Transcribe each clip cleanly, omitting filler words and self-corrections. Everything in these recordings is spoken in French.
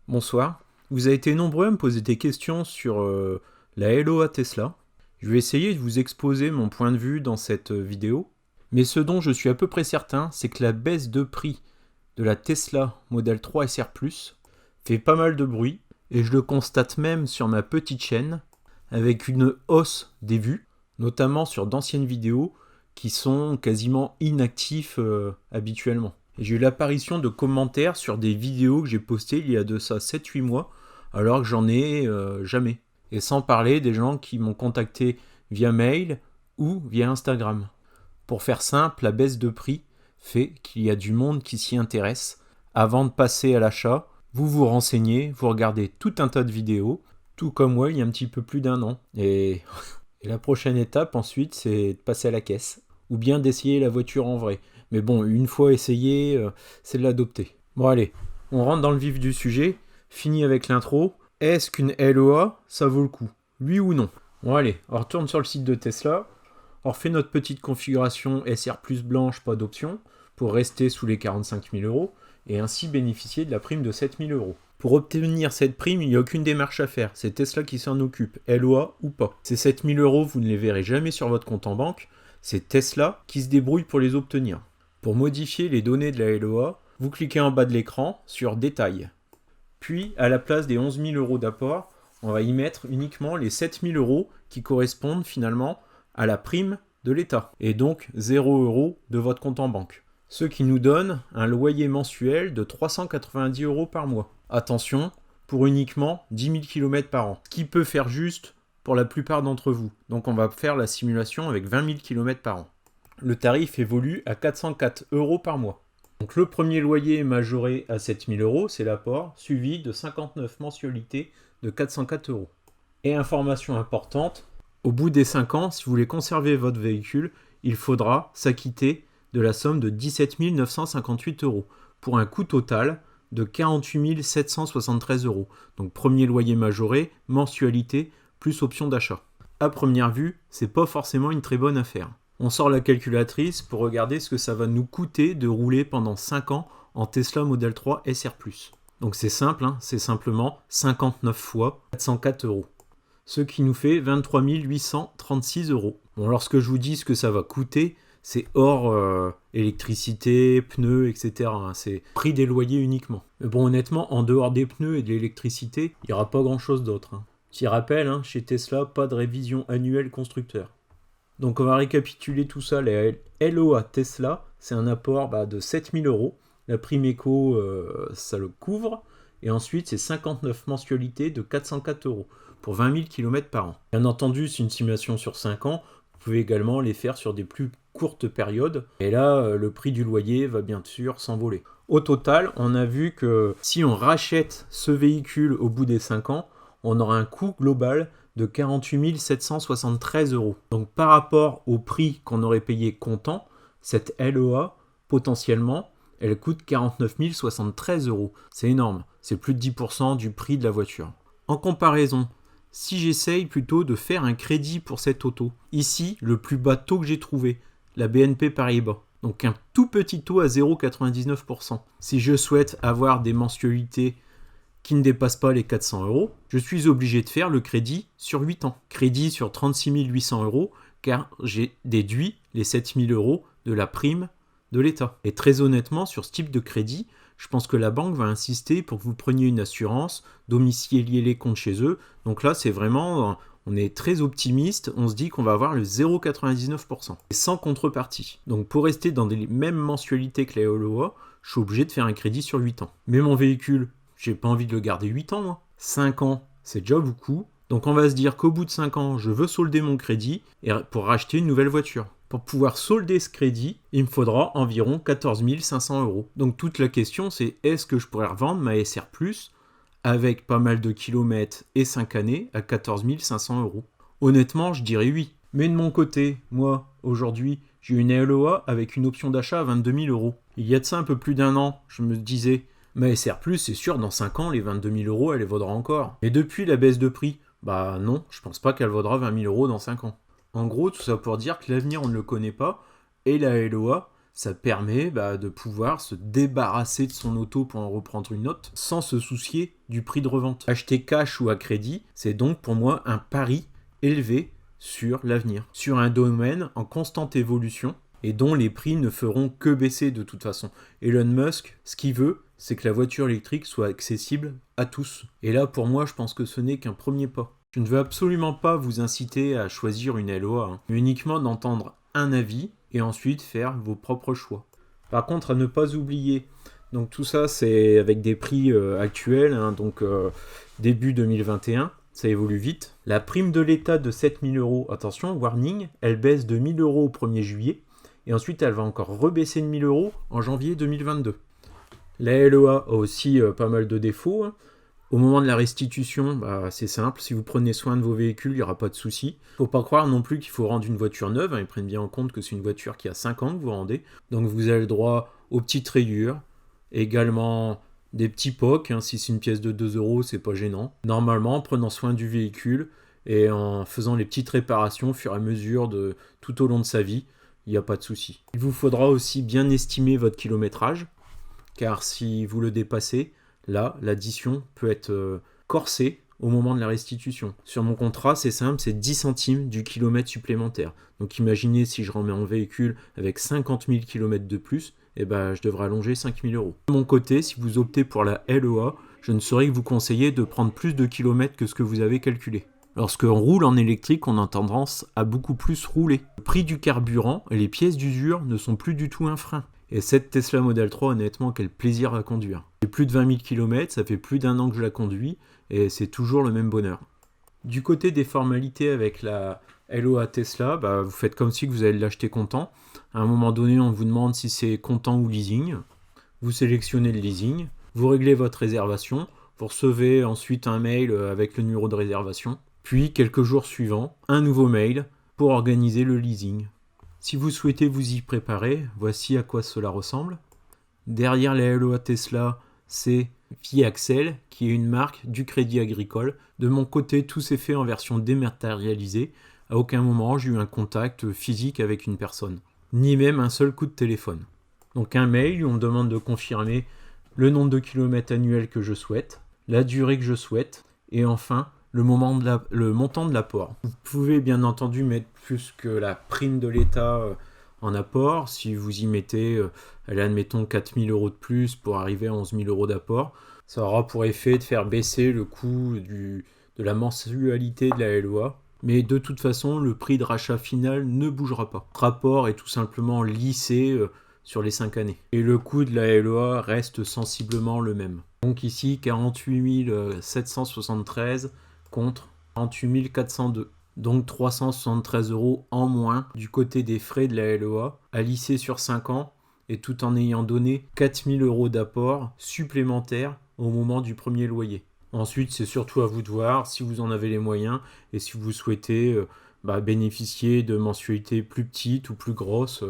Bonsoir. Vous avez été nombreux à me poser des questions sur la LOA Tesla. Je vais essayer de vous exposer mon point de vue dans cette vidéo. Mais ce dont je suis à peu près certain, c'est que la baisse de prix de la Tesla Model 3 SR+, fait pas mal de bruit. Et je le constate même sur ma petite chaîne, avec une hausse des vues, notamment sur d'anciennes vidéos qui sont quasiment inactifs habituellement. Et j'ai eu l'apparition de commentaires sur des vidéos que j'ai postées il y a de ça 7-8 mois, alors que j'en ai jamais. Et sans parler des gens qui m'ont contacté via mail ou via Instagram. Pour faire simple, la baisse de prix fait qu'il y a du monde qui s'y intéresse. Avant de passer à l'achat, vous vous renseignez, vous regardez tout un tas de vidéos, tout comme moi il y a un petit peu plus d'un an. Et la prochaine étape ensuite, c'est de passer à la caisse, ou bien d'essayer la voiture en vrai. Mais bon, une fois essayé, c'est de l'adopter. Bon allez, on rentre dans le vif du sujet, fini avec l'intro. Est-ce qu'une LOA, ça vaut le coup? Oui ou non? Bon allez, on retourne sur le site de Tesla, on refait notre petite configuration SR Plus blanche, pas d'option, pour rester sous les 45 000 euros, et ainsi bénéficier de la prime de 7 000 euros. Pour obtenir cette prime, il n'y a aucune démarche à faire, c'est Tesla qui s'en occupe, LOA ou pas. Ces 7 000 euros, vous ne les verrez jamais sur votre compte en banque, c'est Tesla qui se débrouille pour les obtenir. Pour modifier les données de la LOA, vous cliquez en bas de l'écran sur Détails. Puis, à la place des 11 000 euros d'apport, on va y mettre uniquement les 7 000 euros qui correspondent finalement à la prime de l'État, et donc 0 euros de votre compte en banque. Ce qui nous donne un loyer mensuel de 390 euros par mois. Attention, pour uniquement 10 000 km par an, ce qui peut faire juste pour la plupart d'entre vous. Donc on va faire la simulation avec 20 000 km par an. Le tarif évolue à 404 euros par mois. Donc le premier loyer est majoré à 7 000 euros, c'est l'apport, suivi de 59 mensualités de 404 euros. Et information importante, au bout des 5 ans, si vous voulez conserver votre véhicule, il faudra s'acquitter de la somme de 17 958 euros, pour un coût total de 48 773 euros. Donc premier loyer majoré, mensualité, plus option d'achat. À première vue, c'est pas forcément une très bonne affaire. On sort la calculatrice pour regarder ce que ça va nous coûter de rouler pendant 5 ans en Tesla Model 3 SR+. Donc c'est simple, c'est simplement 59 fois 404 euros. Ce qui nous fait 23 836 euros. Bon, lorsque je vous dis ce que ça va coûter, c'est hors électricité, pneus, etc. C'est prix des loyers uniquement. Mais bon, honnêtement, en dehors des pneus et de l'électricité, il n'y aura pas grand-chose d'autre. Petit rappel, chez Tesla, pas de révision annuelle constructeur. Donc on va récapituler tout ça. La LOA Tesla, c'est un apport de 7 000 euros. La prime éco, ça le couvre. Et ensuite, c'est 59 mensualités de 404 euros pour 20 000 km par an. Bien entendu, c'est une simulation sur 5 ans. Vous pouvez également les faire sur des plus courtes périodes. Et là, le prix du loyer va bien sûr s'envoler. Au total, on a vu que si on rachète ce véhicule au bout des 5 ans, on aura un coût global de 48 773 euros. Donc par rapport au prix qu'on aurait payé comptant, cette LOA, potentiellement, elle coûte 49 073 euros. C'est énorme, c'est plus de 10% du prix de la voiture. En comparaison, si j'essaye plutôt de faire un crédit pour cette auto, ici, le plus bas taux que j'ai trouvé, la BNP Paribas. Donc un tout petit taux à 0,99%. Si je souhaite avoir des mensualités qui ne dépasse pas les 400 euros, je suis obligé de faire le crédit sur 8 ans. Crédit sur 36 800 euros, car j'ai déduit les 7 000 euros de la prime de l'État. Et très honnêtement, sur ce type de crédit, je pense que la banque va insister pour que vous preniez une assurance, domicilier les comptes chez eux. Donc là, c'est vraiment, on est très optimiste, on se dit qu'on va avoir le 0,99%, sans contrepartie. Donc pour rester dans les mêmes mensualités que la LOA, je suis obligé de faire un crédit sur 8 ans. Mais mon véhicule, j'ai pas envie de le garder 8 ans, moi. 5 ans, c'est déjà beaucoup. Donc on va se dire qu'au bout de 5 ans, je veux solder mon crédit pour racheter une nouvelle voiture. Pour pouvoir solder ce crédit, il me faudra environ 14 500 euros. Donc toute la question, c'est est-ce que je pourrais revendre ma SR+, avec pas mal de kilomètres et 5 années, à 14 500 euros? Honnêtement, je dirais oui. Mais de mon côté, moi, aujourd'hui, j'ai une LOA avec une option d'achat à 22 000 euros. Il y a de ça un peu plus d'un an, je me disais, ma SR+, c'est sûr, dans 5 ans, les 22 000 euros, elle les vaudra encore. Et depuis la baisse de prix, non, je pense pas qu'elle vaudra 20 000 euros dans 5 ans. En gros, tout ça pour dire que l'avenir, on ne le connaît pas, et la LOA, Ça permet de pouvoir se débarrasser de son auto pour en reprendre une autre sans se soucier du prix de revente. Acheter cash ou à crédit, c'est donc pour moi un pari élevé sur l'avenir, sur un domaine en constante évolution et dont les prix ne feront que baisser de toute façon. Elon Musk, ce qu'il veut, c'est que la voiture électrique soit accessible à tous. Et là, pour moi, je pense que ce n'est qu'un premier pas. Je ne veux absolument pas vous inciter à choisir une LOA, mais uniquement d'entendre un avis et ensuite faire vos propres choix. Par contre, à ne pas oublier, donc tout ça c'est avec des prix actuels, donc début 2021, ça évolue vite. La prime de l'État de 7 000 €, attention, warning, elle baisse de 1 000 € au 1er juillet, et ensuite elle va encore rebaisser de 1 000 € en janvier 2022. La LOA a aussi pas mal de défauts. Au moment de la restitution, c'est simple, si vous prenez soin de vos véhicules, il n'y aura pas de souci. Faut pas croire non plus qu'il faut rendre une voiture neuve, ils prennent bien en compte que c'est une voiture qui a 5 ans que vous rendez. Donc vous avez le droit aux petites rayures, également des petits POC, si c'est une pièce de 2 €, c'est pas gênant. Normalement, en prenant soin du véhicule et en faisant les petites réparations au fur et à mesure tout au long de sa vie, il n'y a pas de souci. Il vous faudra aussi bien estimer votre kilométrage, car si vous le dépassez, là, l'addition peut être corsée au moment de la restitution. Sur mon contrat, c'est simple, c'est 10 centimes du kilomètre supplémentaire. Donc imaginez si je remets mon véhicule avec 50 000 km de plus, je devrais allonger 5 000 €. De mon côté, si vous optez pour la LOA, je ne saurais que vous conseiller de prendre plus de kilomètres que ce que vous avez calculé. Lorsqu'on roule en électrique, on a tendance à beaucoup plus rouler. Le prix du carburant et les pièces d'usure ne sont plus du tout un frein. Et cette Tesla Model 3, honnêtement, quel plaisir à conduire. J'ai plus de 20 000 km, ça fait plus d'1 an que je la conduis, et c'est toujours le même bonheur. Du côté des formalités avec la LOA Tesla, vous faites comme si vous allez l'acheter comptant. À un moment donné, on vous demande si c'est comptant ou leasing. Vous sélectionnez le leasing, vous réglez votre réservation, vous recevez ensuite un mail avec le numéro de réservation, puis quelques jours suivants, un nouveau mail pour organiser le leasing. Si vous souhaitez vous y préparer, voici à quoi cela ressemble. Derrière la LOA Tesla, c'est Viaxel, qui est une marque du Crédit Agricole. De mon côté, tout s'est fait en version dématérialisée. À aucun moment, j'ai eu un contact physique avec une personne, ni même un seul coup de téléphone. Donc un mail où on me demande de confirmer le nombre de kilomètres annuels que je souhaite, la durée que je souhaite, et enfin le montant de l'apport. Vous pouvez bien entendu mettre plus que la prime de l'État en apport. Si vous y mettez, admettons 4 000 € de plus pour arriver à 11 000 € d'apport, ça aura pour effet de faire baisser le coût de la mensualité de la LOA. Mais de toute façon, le prix de rachat final ne bougera pas. Le rapport est tout simplement lissé sur les 5 années. Et le coût de la LOA reste sensiblement le même. Donc ici, 48 773 contre 48 402. Donc 373 € en moins du côté des frais de la LOA, à lisser sur 5 ans, et tout en ayant donné 4 000 € d'apport supplémentaire au moment du premier loyer. Ensuite, c'est surtout à vous de voir si vous en avez les moyens et si vous souhaitez bénéficier de mensualités plus petites ou plus grosses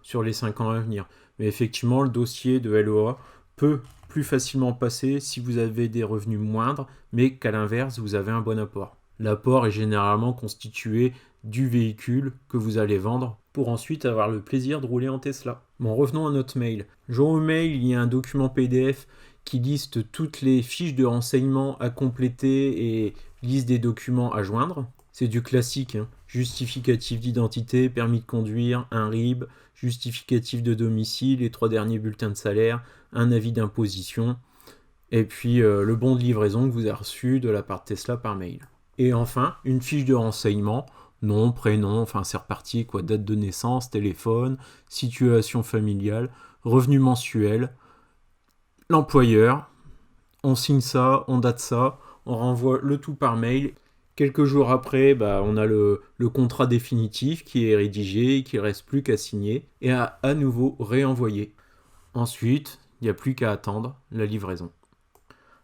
sur les 5 ans à venir. Mais effectivement, le dossier de LOA peut plus facilement passer si vous avez des revenus moindres, mais qu'à l'inverse, vous avez un bon apport. L'apport est généralement constitué du véhicule que vous allez vendre pour ensuite avoir le plaisir de rouler en Tesla. Bon, revenons à notre mail. Dans le mail, il y a un document PDF qui liste toutes les fiches de renseignements à compléter et liste des documents à joindre. C'est du classique, justificatif d'identité, permis de conduire, un RIB, justificatif de domicile, les 3 derniers bulletins de salaire, un avis d'imposition, et puis le bon de livraison que vous avez reçu de la part de Tesla par mail. Et enfin, une fiche de renseignement, nom, prénom, c'est reparti, date de naissance, téléphone, situation familiale, revenu mensuel, l'employeur, on signe ça, on date ça, on renvoie le tout par mail. Quelques jours après, on a le contrat définitif qui est rédigé, qu'il ne reste plus qu'à signer et à nouveau réenvoyer. Ensuite, il n'y a plus qu'à attendre la livraison.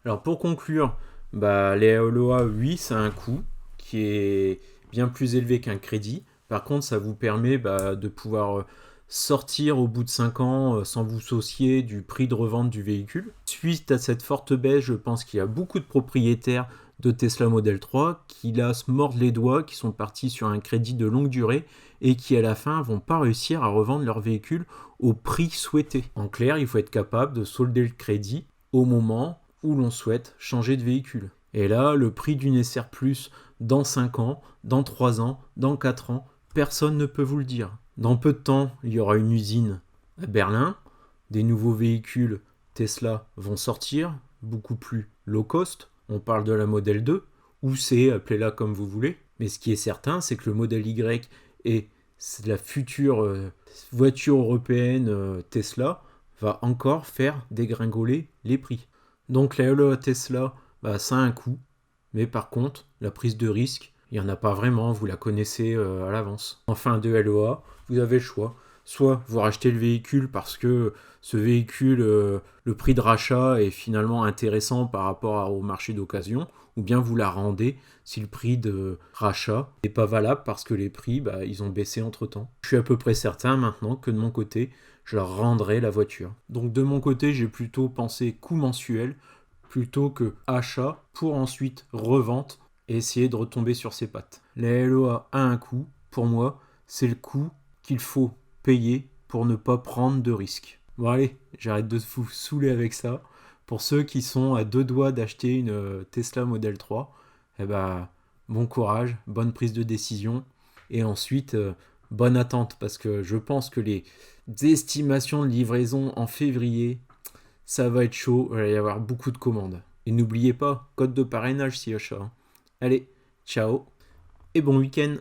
Alors pour conclure, les LOA, oui, ça a un coût qui est bien plus élevé qu'un crédit. Par contre, ça vous permet de pouvoir sortir au bout de 5 ans sans vous soucier du prix de revente du véhicule. Suite à cette forte baisse, je pense qu'il y a beaucoup de propriétaires de Tesla Model 3 qui là se mordent les doigts, qui sont partis sur un crédit de longue durée et qui à la fin vont pas réussir à revendre leur véhicule au prix souhaité. En clair, il faut être capable de solder le crédit au moment où l'on souhaite changer de véhicule. Et là, le prix d'une SR Plus dans 5 ans, dans 3 ans, dans 4 ans, personne ne peut vous le dire. Dans peu de temps, il y aura une usine à Berlin, des nouveaux véhicules Tesla vont sortir, beaucoup plus low cost, on parle de la Model 2, ou C, appelez-la comme vous voulez, mais ce qui est certain, c'est que le Model Y et la future voiture européenne Tesla va encore faire dégringoler les prix. Donc la LE à Tesla, ça a un coût, mais par contre, la prise de risque, il n'y en a pas vraiment, vous la connaissez à l'avance. En fin de LEA, vous avez le choix. Soit vous rachetez le véhicule parce que ce véhicule, le prix de rachat est finalement intéressant par rapport au marché d'occasion, ou bien vous la rendez si le prix de rachat n'est pas valable parce que les prix, ils ont baissé entre-temps. Je suis à peu près certain maintenant que de mon côté, je leur rendrai la voiture. Donc de mon côté, j'ai plutôt pensé coût mensuel plutôt que achat pour ensuite revente et essayer de retomber sur ses pattes. La LOA a un coût, pour moi, c'est le coût qu'il faut payer pour ne pas prendre de risques. Bon allez, j'arrête de vous saouler avec ça. Pour ceux qui sont à 2 doigts d'acheter une Tesla Model 3, bon courage, bonne prise de décision et ensuite bonne attente parce que je pense que les estimations de livraison en février, ça va être chaud, il va y avoir beaucoup de commandes. Et n'oubliez pas, code de parrainage si achat. Allez, ciao et bon week-end.